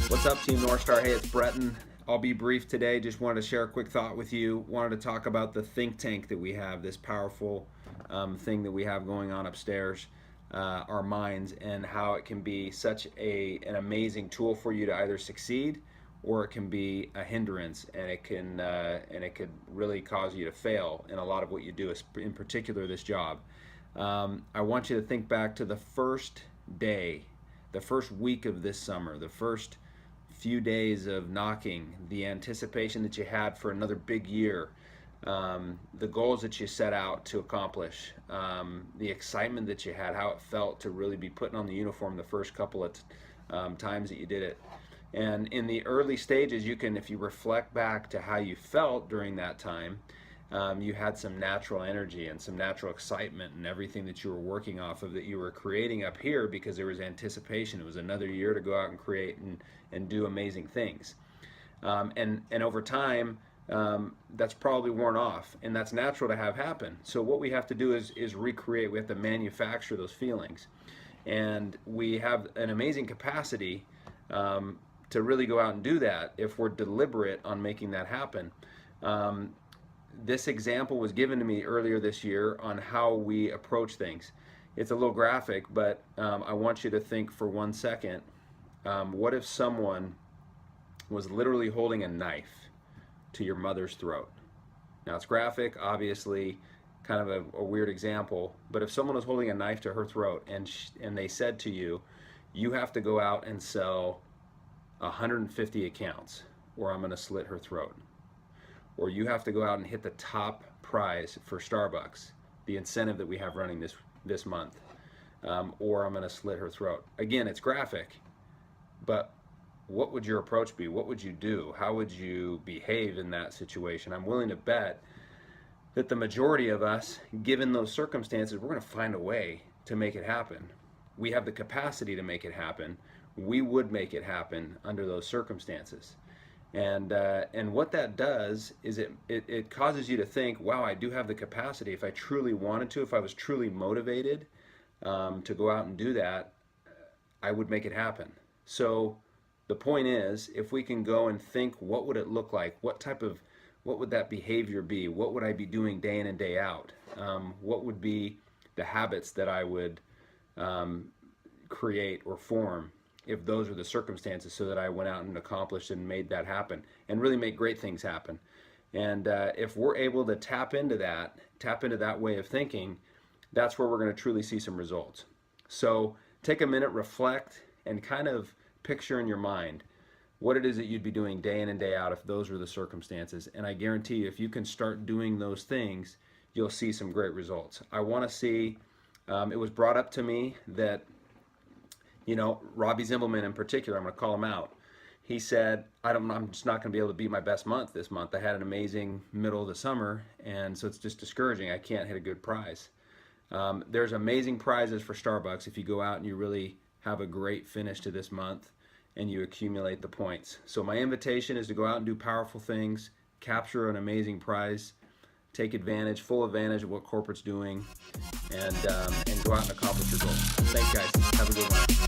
What's up, Team North Star? Hey, it's Breton. I'll be brief today. Just wanted to share a quick thought with you. Wanted to talk about the think tank that we have, this powerful thing that we have going on upstairs, our minds, and how it can be such an amazing tool for you to either succeed or it can be a hindrance, and it could really cause you to fail in a lot of what you do, in particular this job. I want you to think back to the first day, the first week of this summer, the first few days of knocking, the anticipation that you had for another big year, the goals that you set out to accomplish, the excitement that you had, how it felt to really be putting on the uniform the first couple of times that you did it. And in the early stages, you can, if you reflect back to how you felt during that time, you had some natural energy and some natural excitement and everything that you were working off of, that you were creating up here, because there was anticipation. It was another year to go out and create and do amazing things. And over time, that's probably worn off, and that's natural to have happen. So what we have to do is recreate. We have to manufacture those feelings. And we have an amazing capacity to really go out and do that if we're deliberate on making that happen. This example was given to me earlier this year on how we approach things. It's a little graphic, but I want you to think for 1 second, what if someone was literally holding a knife to your mother's throat? Now, it's graphic, obviously, kind of a weird example, but if someone was holding a knife to her throat and they said to you, you have to go out and sell 150 accounts or I'm going to slit her throat. Or you have to go out and hit the top prize for Starbucks, the incentive that we have running this month, or I'm going to slit her throat. Again, it's graphic, but what would your approach be? What would you do? How would you behave in that situation? I'm willing to bet that the majority of us, given those circumstances, we're going to find a way to make it happen. We have the capacity to make it happen. We would make it happen under those circumstances. And what that does is it causes you to think, wow, I do have the capacity. If I truly wanted to, if I was truly motivated to go out and do that, I would make it happen. So the point is, if we can go and think, what would it look like? What would that behavior be? What would I be doing day in and day out? What would be the habits that I would create or form if those were the circumstances, so that I went out and accomplished and made that happen and really make great things happen? And if we're able to tap into that way of thinking, that's where we're going to truly see some results. So take a minute, reflect, and kind of picture in your mind what it is that you'd be doing day in and day out if those were the circumstances. And I guarantee you, if you can start doing those things, you'll see some great results. I want to see, it was brought up to me that, Robbie Zimbelman in particular, I'm going to call him out. He said, I'm just not going to be able to beat my best month this month. I had an amazing middle of the summer, and so it's just discouraging. I can't hit a good prize. There's amazing prizes for Starbucks if you go out and you really have a great finish to this month and you accumulate the points. So my invitation is to go out and do powerful things, capture an amazing prize, take advantage, full advantage of what corporate's doing, and go out and accomplish your goals. Thanks, guys. Have a good one.